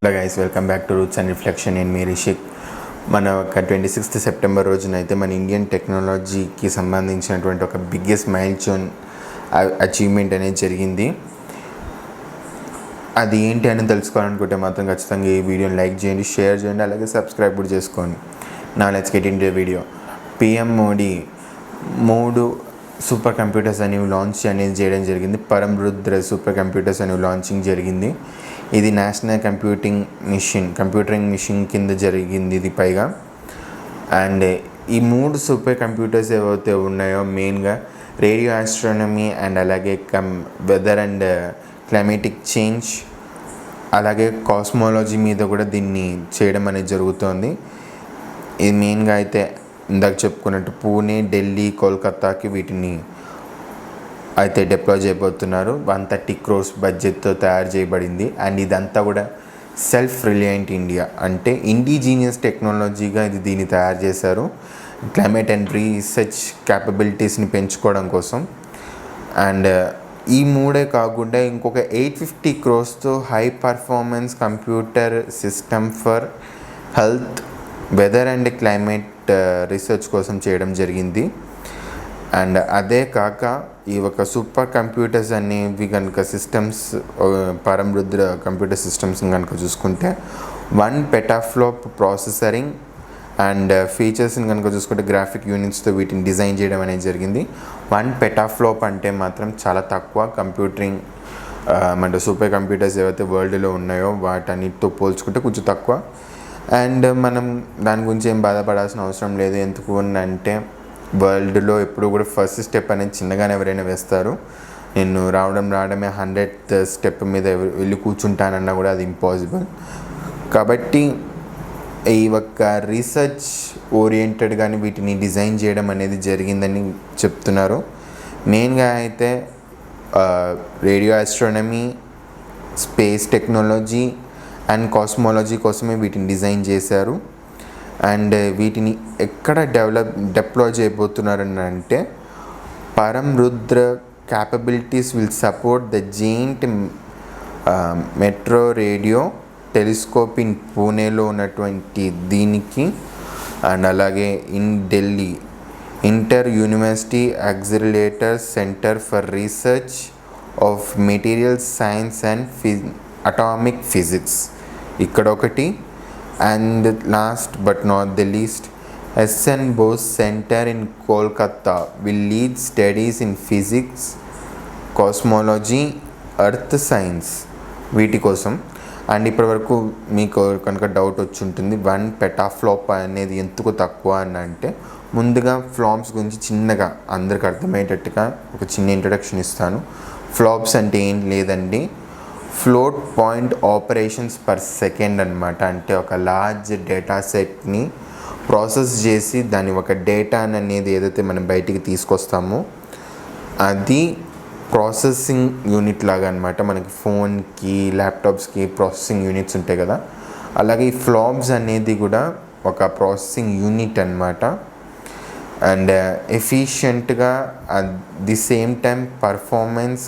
Hello guys, welcome back to roots and reflection. నేను మీ రిషిక్. మన ఒక 26 సెప్టెంబర్ రోజున అయితే మన ఇండియన్ టెక్నాలజీకి సంబంధించినటువంటి ఒక బిగ్గెస్ట్ మైల్ స్టోన్ అచీవ్మెంట్ అనేది జరిగింది. అది ఏంటి అని తెలుసుకోవాలనుకుంటే మాత్రం ఖచ్చితంగా ఈ వీడియోని లైక్ చేయండి, షేర్ చేయండి, అలాగే సబ్స్క్రైబ్ కూడా చేసుకోండి. నా let's get into the video. PM Modi 3 super computers అనేవి లాంచ్ అనేది చేయడం జరిగింది. పరమ్ రుద్ర సూపర్ కంప్యూటర్స్ అనేవి లాంచింగ్ జరిగింది. ఇది నేషనల్ కంప్యూటరింగ్ మిషన్ కింద జరిగింది ఇది పైగా. అండ్ ఈ 3 సూపర్ కంప్యూటర్స్ ఏవైతే ఉన్నాయో మెయిన్గా రేడియో ఆస్ట్రానమీ అండ్ అలాగే వెదర్ అండ్ క్లైమేటిక్ చేంజ్ అలాగే కాస్మాలజీ మీద కూడా దీన్ని చేయడం అనేది జరుగుతోంది. ఇది మెయిన్గా అయితే ఇందాక చెప్పుకున్నట్టు పూణే, ఢిల్లీ, కోల్కతాకి వీటిని అయితే డిప్లాయ్ చేయబోతున్నారు. 130 crores బడ్జెట్తో తయారు చేయబడింది. అండ్ ఇదంతా కూడా సెల్ఫ్ రిలయంట్ ఇండియా, అంటే ఇండిజీనియస్ టెక్నాలజీగా దీన్ని తయారు చేశారు. క్లైమేట్ అండ్ రీసెర్చ్ క్యాపబిలిటీస్ని పెంచుకోవడం కోసం. అండ్ ఈ 3 కాకుండా ఇంకొక 850 crores high performance computer system for health, weather and climate research కోసం చేయడం జరిగింది. అండ్ అదే కాక ఈ ఒక సూపర్ కంప్యూటర్స్ అనేవి కనుక సిస్టమ్స్, పరమ్ రుద్ర కంప్యూటర్ సిస్టమ్స్ కనుక చూసుకుంటే 1 petaflop ప్రాసెసరింగ్ అండ్ ఫీచర్స్ని కనుక చూసుకుంటే గ్రాఫిక్ యూనిట్స్తో వీటిని డిజైన్ చేయడం అనేది జరిగింది. 1 petaflop అంటే మాత్రం చాలా తక్కువ. కంప్యూటరింగ్ అంటే సూపర్ కంప్యూటర్స్ ఏవైతే వరల్డ్లో ఉన్నాయో వాటన్నిటితో పోల్చుకుంటే కొంచెం తక్కువ. అండ్ మనం దాని గురించి ఏం బాధపడాల్సిన అవసరం లేదు. ఎందుకు అంటే వరల్డ్లో ఎప్పుడు కూడా ఫస్ట్ స్టెప్ అనేది చిన్నగానే ఎవరైనా వేస్తారు. నేను రావడమే 100th స్టెప్ మీద వెళ్ళి కూర్చుంటానన్నా కూడా అది ఇంపాసిబుల్. కాబట్టి ఈ ఒక్క రీసెర్చ్ ఓరియంటెడ్గాని వీటిని డిజైన్ చేయడం అనేది జరిగిందని చెప్తున్నారు. మెయిన్గా అయితే radio astronomy, space technology and cosmology కోసమే వీటిని డిజైన్ చేశారు. అండ్ వీటిని ఎక్కడ డిప్లాయ్ చేయబోతున్నారని అంటే Param Rudra capabilities will support the giant metro radio telescope in పూణేలో ఉన్నటువంటి దీనికి. అండ్ అలాగే in Delhi inter university accelerator centre for research of material science and atomic physics ఇక్కడ ఒకటి. And last but not the least, SN Bose centre in Kolkata will lead studies in physics, cosmology, earth science వీటి కోసం. And ఇప్పటివరకు మీకు కనుక doubt వచ్చి ఉంటుంది 1 petaflop అనేది ఎందుకు తక్కువ అని అంటే, ముందుగా ఫ్లాప్స్ గురించి చిన్నగా అందరికి అర్థమయ్యేటట్టుగా ఒక చిన్న ఇంట్రడక్షన్ ఇస్తాను. ఫ్లాప్స్ అంటే ఏం లేదండి, float point operations per second అనమాట. అంటే ఒక లార్జ్ డేటా సెట్ని ప్రాసెస్ చేసి దాని ఒక డేటా అనేది ఏదైతే మనం బయటికి తీసుకొస్తామో అది ప్రాసెసింగ్ యూనిట్ లాగా అనమాట. మనకి ఫోన్కి, ల్యాప్టాప్స్కి ప్రాసెసింగ్ యూనిట్స్ ఉంటాయి కదా, అలాగే ఈ ఫ్లాప్స్ అనేది కూడా ఒక ప్రాసెసింగ్ యూనిట్ అనమాట. అండ్ ఎఫిషియెంట్గా at the same time performance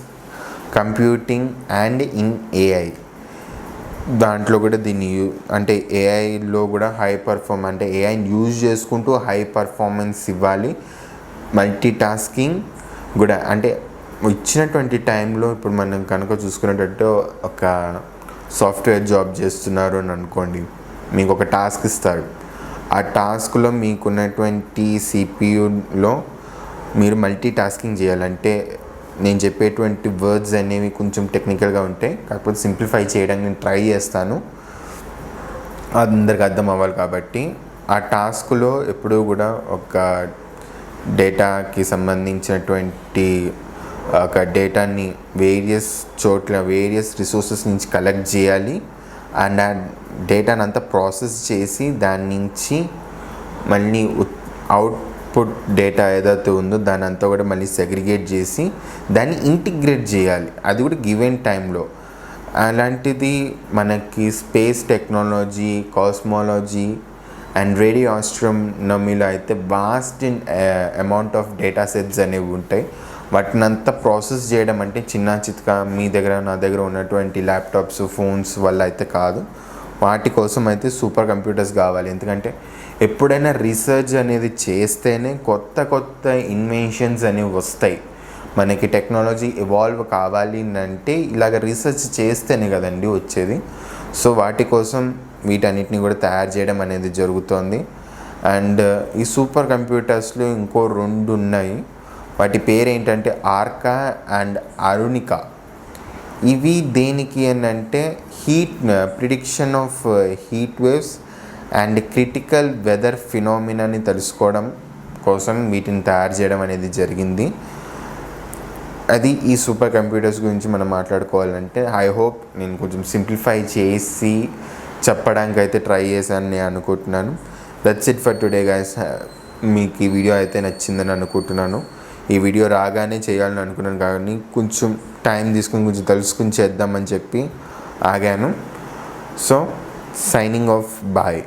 computing and in AI దాంట్లో కూడా దీన్ని అంటే ఏఐలో కూడా హై అంటే ఏఐని యూజ్ చేసుకుంటూ హై పర్ఫార్మెన్స్ ఇవ్వాలి. మల్టీ టాస్కింగ్ కూడా, అంటే ఇచ్చినటువంటి టైంలో ఇప్పుడు మనం కనుక చూసుకునేటట్టు ఒక సాఫ్ట్వేర్ జాబ్ చేస్తున్నారు అని అనుకోండి, మీకు ఒక టాస్క్ ఇస్తాడు. ఆ టాస్క్లో మీకున్నటువంటి CPUలో మీరు మల్టీ టాస్కింగ్ చేయాలంటే, నేను చెప్పేటువంటి వర్డ్స్ అనేవి కొంచెం టెక్నికల్గా ఉంటాయి, కాకపోతే సింప్లిఫై చేయడానికి నేను ట్రై చేస్తాను, అందరికి అర్థం అవ్వాలి కాబట్టి. ఆ టాస్క్లో ఎప్పుడూ కూడా ఒక డేటాకి సంబంధించినటువంటి ఒక డేటాని వేరియస్ చోట్ల వేరియస్ రిసోర్సెస్ నుంచి కలెక్ట్ చేయాలి. అండ్ ఆ డేటాని అంతా ప్రాసెస్ చేసి దాని నుంచి మళ్ళీ అవుట్పుట్ డేటా ఏదైతే ఉందో దాని అంతా కూడా మళ్ళీ సెగ్రిగేట్ చేసి దాన్ని ఇంటిగ్రేట్ చేయాలి, అది కూడా గివెన్ టైంలో. అలాంటిది మనకి space technology, cosmology and radio ఆస్ట్రానమీలో అయితే vast amount of data sets అనేవి ఉంటాయి. వాటినంతా ప్రాసెస్ చేయడం అంటే చిన్న చితక మీ దగ్గర నా దగ్గర ఉన్నటువంటి ల్యాప్టాప్స్, ఫోన్స్ వల్ల అయితే కాదు. వాటి కోసం అయితే సూపర్ కంప్యూటర్స్ కావాలి. ఎందుకంటే ఎప్పుడైనా రీసెర్చ్ అనేది చేస్తేనే కొత్త కొత్త ఇన్వెన్షన్స్ అనేవి వస్తాయి. మనకి టెక్నాలజీ ఎవాల్వ్ కావాలి అంటే ఇలాగ రీసెర్చ్ చేస్తేనే కదండి వచ్చేది. సో వాటి కోసం వీటన్నిటిని కూడా తయారు చేయడం అనేది జరుగుతోంది. అండ్ ఈ సూపర్ కంప్యూటర్స్లో ఇంకో 2 ఉన్నాయి. వాటి పేరు ఏంటంటే ఆర్కా అండ్ అరుణిక. ఇవి దేనికి అని అంటే prediction of heat waves and critical weather ఫినామినాని తెలుసుకోవడం కోసం వీటిని తయారు చేయడం అనేది జరిగింది. అది ఈ సూపర్ కంప్యూటర్స్ గురించి మనం మాట్లాడుకోవాలంటే ఐ హోప్ నేను కొంచెం సింప్లిఫై చేసి చెప్పడానికి అయితే ట్రై చేశాను నేను అనుకుంటున్నాను. That's it for today guys. మీకు ఈ వీడియో అయితే నచ్చిందని అనుకుంటున్నాను. ఈ వీడియో రాగానే చేయాలని అనుకున్నాను కానీ కొంచెం టైం తీసుకుని కొంచెం తెలుసుకుని చేద్దామని చెప్పి ఆగాను. So signing off, bye.